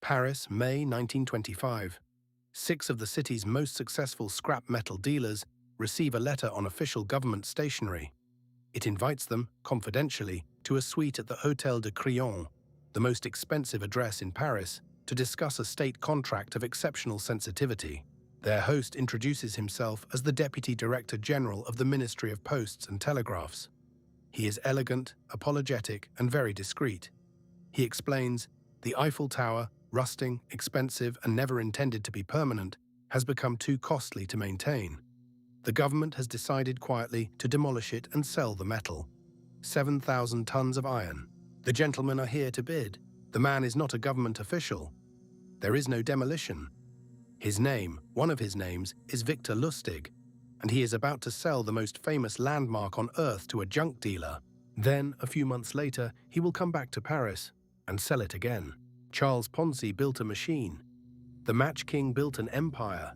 Paris, May 1925. 6 of the city's most successful scrap metal dealers receive a letter on official government stationery. It invites them, confidentially, to a suite at the Hôtel de Crillon, the most expensive address in Paris, to discuss a state contract of exceptional sensitivity. Their host introduces himself as the Deputy Director General of the Ministry of Posts and Telegraphs. He is elegant, apologetic, and very discreet. He explains, the Eiffel Tower, rusting, expensive, and never intended to be permanent, has become too costly to maintain. The government has decided quietly to demolish it and sell the metal. 7,000 tons of iron. The gentlemen are here to bid. The man is not a government official. There is no demolition. His name, one of his names, is Victor Lustig, and he is about to sell the most famous landmark on earth to a junk dealer. Then, a few months later, he will come back to Paris and sell it again. Charles Ponzi built a machine. The Match King built an empire.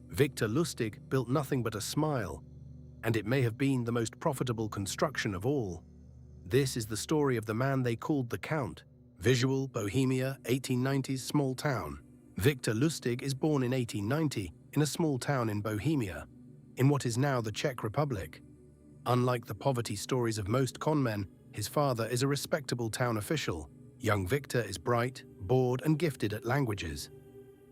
Victor Lustig built nothing but a smile, and it may have been the most profitable construction of all. This is the story of the man they called the Count. Visual, Bohemia, 1890s, small town. Victor Lustig is born in 1890 in a small town in Bohemia, in what is now the Czech Republic. Unlike the poverty stories of most conmen, his father is a respectable town official. Young Victor is bright, bored, and gifted at languages.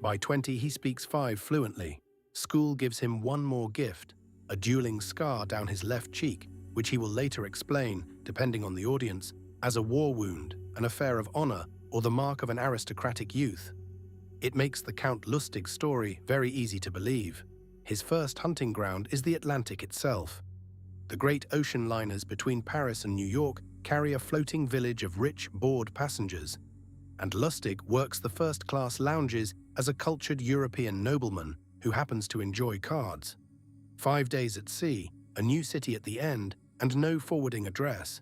By 20, he speaks 5 fluently. School gives him one more gift, a dueling scar down his left cheek, which he will later explain, depending on the audience, as a war wound, an affair of honor, or the mark of an aristocratic youth. It makes the Count Lustig story very easy to believe. His first hunting ground is the Atlantic itself. The great ocean liners between Paris and New York carry a floating village of rich, bored passengers, and Lustig works the first-class lounges as a cultured European nobleman who happens to enjoy cards. 5 days at sea, a new city at the end, and no forwarding address.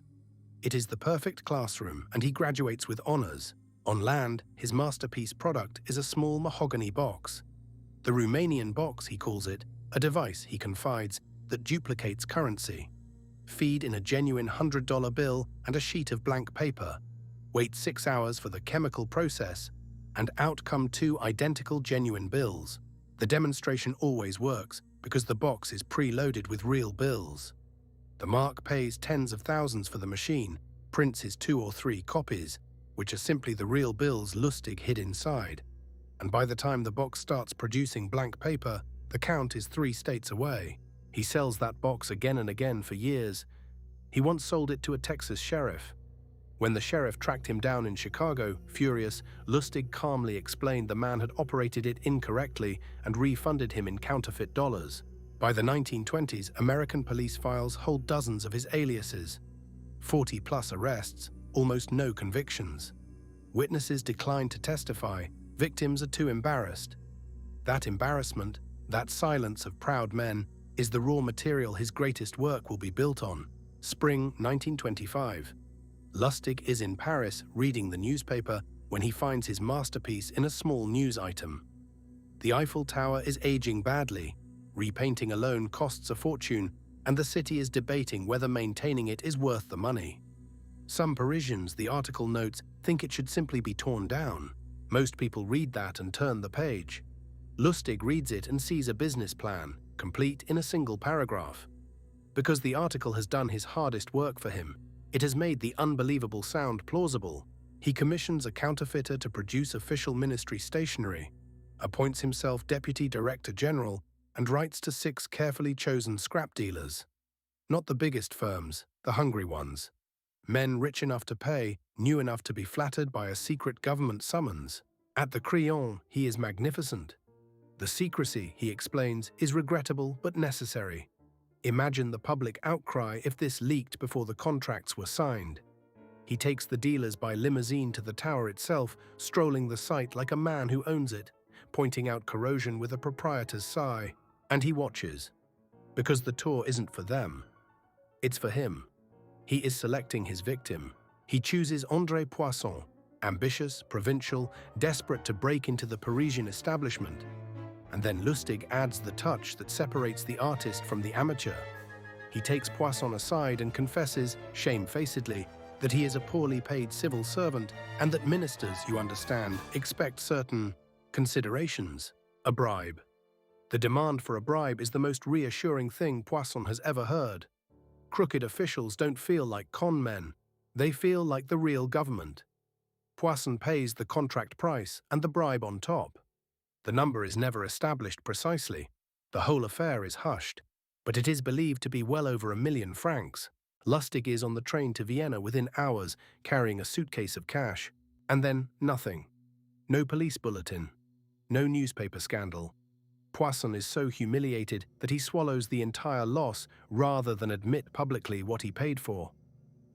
It is the perfect classroom, and he graduates with honors. On land, his masterpiece product is a small mahogany box. The Romanian box, he calls it, a device, he confides, that duplicates currency. Feed in a genuine $100 bill and a sheet of blank paper. Wait 6 hours for the chemical process, and out come 2 identical genuine bills. The demonstration always works because the box is preloaded with real bills. The mark pays tens of thousands for the machine, prints his 2 or 3 copies, which are simply the real bills Lustig hid inside. And by the time the box starts producing blank paper, the Count is 3 states away. He sells that box again and again for years. He once sold it to a Texas sheriff. When the sheriff tracked him down in Chicago, furious, Lustig calmly explained the man had operated it incorrectly and refunded him in counterfeit dollars. By the 1920s, American police files hold dozens of his aliases. 40+ arrests, almost no convictions. Witnesses decline to testify, victims are too embarrassed. That embarrassment, that silence of proud men, is the raw material his greatest work will be built on. Spring 1925. Lustig is in Paris reading the newspaper when he finds his masterpiece in a small news item. The Eiffel Tower is aging badly, repainting alone costs a fortune, and the city is debating whether maintaining it is worth the money. Some Parisians, the article notes, think it should simply be torn down. Most people read that and turn the page. Lustig reads it and sees a business plan, complete in a single paragraph. Because the article has done his hardest work for him, it has made the unbelievable sound plausible. He commissions a counterfeiter to produce official ministry stationery, appoints himself Deputy Director General, and writes to 6 carefully chosen scrap dealers. Not the biggest firms, the hungry ones. Men rich enough to pay, new enough to be flattered by a secret government summons. At the Crillon, he is magnificent. The secrecy, he explains, is regrettable but necessary. Imagine the public outcry if this leaked before the contracts were signed. He takes the dealers by limousine to the tower itself, strolling the site like a man who owns it, pointing out corrosion with a proprietor's sigh. And he watches. Because the tour isn't for them. It's for him. He is selecting his victim. He chooses André Poisson, ambitious, provincial, desperate to break into the Parisian establishment. And then Lustig adds the touch that separates the artist from the amateur. He takes Poisson aside and confesses, shamefacedly, that he is a poorly paid civil servant, and that ministers, you understand, expect certain considerations. A bribe. The demand for a bribe is the most reassuring thing Poisson has ever heard. Crooked officials don't feel like con men. They feel like the real government. Poisson pays the contract price and the bribe on top. The number is never established precisely. The whole affair is hushed, but it is believed to be well over 1 million francs. Lustig is on the train to Vienna within hours, carrying a suitcase of cash. And then nothing. No police bulletin. No newspaper scandal. Poisson is so humiliated that he swallows the entire loss rather than admit publicly what he paid for,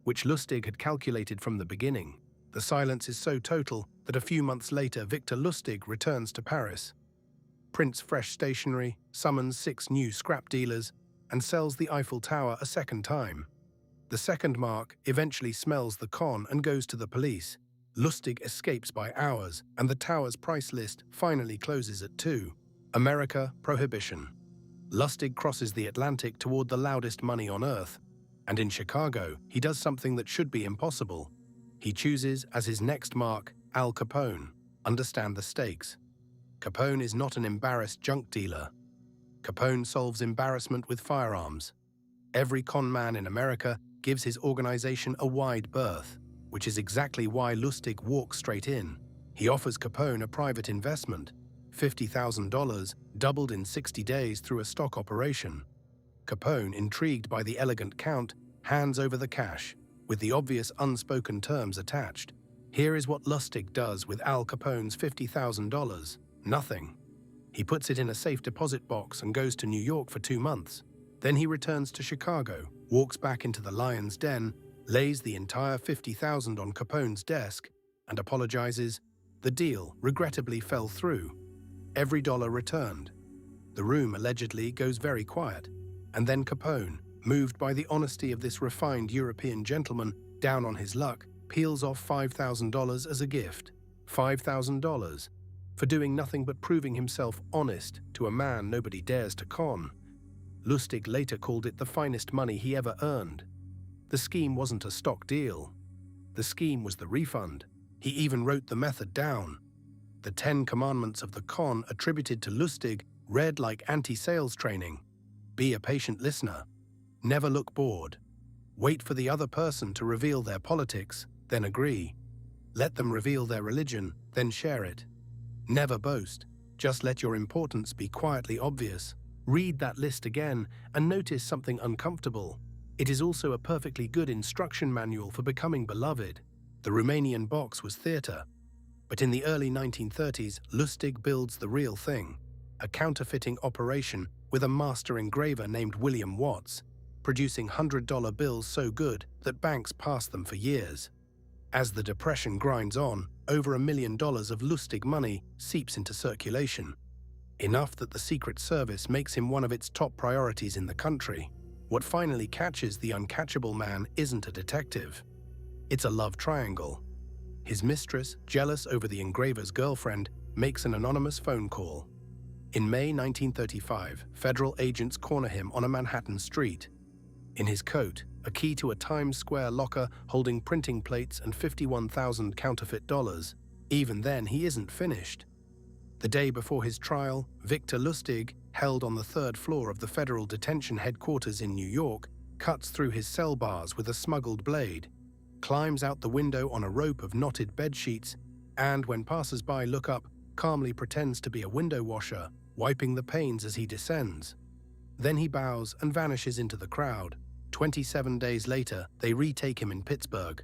which Lustig had calculated from the beginning. The silence is so total that a few months later Victor Lustig returns to Paris, prints fresh stationery, summons 6 new scrap dealers, and sells the Eiffel Tower a second time. The second mark eventually smells the con and goes to the police. Lustig escapes by hours, and the tower's price list finally closes at 2. America, prohibition. Lustig crosses the Atlantic toward the loudest money on earth, and in Chicago, he does something that should be impossible. He chooses as his next mark Al Capone. Understand the stakes. Capone is not an embarrassed junk dealer. Capone solves embarrassment with firearms. Every con man in America gives his organization a wide berth, which is exactly why Lustig walks straight in. He offers Capone a private investment, $50,000, doubled in 60 days through a stock operation. Capone, intrigued by the elegant count, hands over the cash, with the obvious unspoken terms attached. Here is what Lustig does with Al Capone's $50,000. Nothing. He puts it in a safe deposit box and goes to New York for 2 months. Then he returns to Chicago, walks back into the lion's den, lays the entire $50,000 on Capone's desk, and apologizes. The deal regrettably fell through. Every dollar returned. The room allegedly goes very quiet, and then Capone, moved by the honesty of this refined European gentleman, down on his luck, peels off $5,000 as a gift. $5,000 for doing nothing but proving himself honest to a man nobody dares to con. Lustig later called it the finest money he ever earned. The scheme wasn't a stock deal. The scheme was the refund. He even wrote the method down. The 10 commandments of the con attributed to Lustig read like anti-sales training. Be a patient listener. Never look bored. Wait for the other person to reveal their politics, then agree. Let them reveal their religion, then share it. Never boast. Just let your importance be quietly obvious. Read that list again and notice something uncomfortable. It is also a perfectly good instruction manual for becoming beloved. The Romanian box was theater. But in the early 1930s, Lustig builds the real thing, a counterfeiting operation with a master engraver named William Watts, producing $100 bills so good that banks pass them for years. As the Depression grinds on, over $1 million of Lustig money seeps into circulation, enough that the Secret Service makes him one of its top priorities in the country. What finally catches the uncatchable man isn't a detective. It's a love triangle. His mistress, jealous over the engraver's girlfriend, makes an anonymous phone call. In May 1935, federal agents corner him on a Manhattan street. In his coat, a key to a Times Square locker holding printing plates and 51,000 counterfeit dollars. Even then, he isn't finished. The day before his trial, Victor Lustig, held on the 3rd floor of the federal detention headquarters in New York, cuts through his cell bars with a smuggled blade, climbs out the window on a rope of knotted bedsheets, and when passers-by look up, calmly pretends to be a window washer, wiping the panes as he descends. Then he bows and vanishes into the crowd. 27 days later, they retake him in Pittsburgh.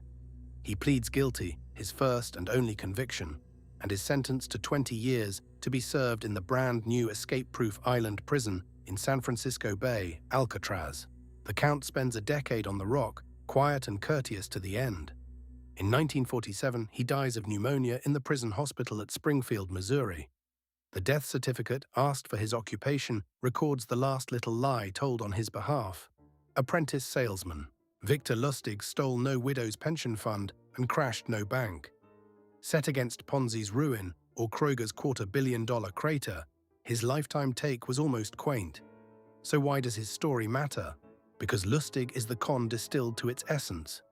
He pleads guilty, his first and only conviction, and is sentenced to 20 years to be served in the brand-new escape-proof island prison in San Francisco Bay, Alcatraz. The Count spends a decade on the Rock, quiet and courteous to the end. In 1947, he dies of pneumonia in the prison hospital at Springfield, Missouri. The death certificate, asked for his occupation, records the last little lie told on his behalf. Apprentice salesman. Victor Lustig stole no widow's pension fund and crashed no bank. Set against Ponzi's ruin or Kroger's $250 million crater, his lifetime take was almost quaint. So why does his story matter? Because Lustig is the con distilled to its essence.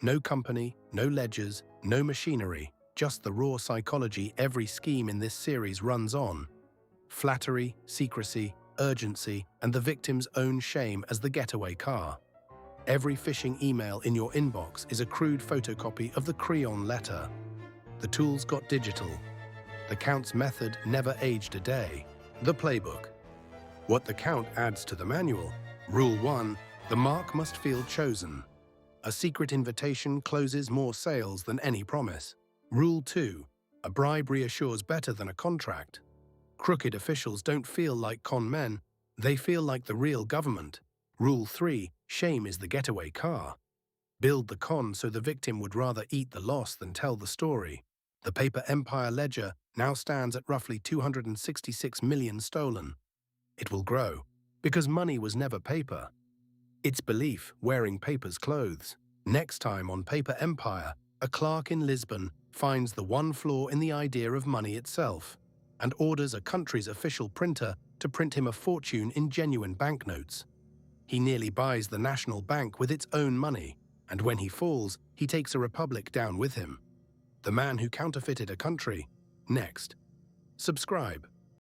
No company, no ledgers, no machinery, just the raw psychology every scheme in this series runs on. Flattery, secrecy, urgency, and the victim's own shame as the getaway car. Every phishing email in your inbox is a crude photocopy of the crayon letter. The tools got digital. The Count's method never aged a day. The playbook. What the Count adds to the manual. Rule 1. The mark must feel chosen. A secret invitation closes more sales than any promise. Rule 2. A bribe reassures better than a contract. Crooked officials don't feel like con men, they feel like the real government. Rule 3. Shame is the getaway car. Build the con so the victim would rather eat the loss than tell the story. The paper empire ledger now stands at roughly 266 million stolen. It will grow, because money was never paper. It's belief wearing paper's clothes. Next time on Paper Empire, a clerk in Lisbon finds the one flaw in the idea of money itself and orders a country's official printer to print him a fortune in genuine banknotes. He nearly buys the national bank with its own money, and when he falls, he takes a republic down with him. The man who counterfeited a country. Next. Subscribe.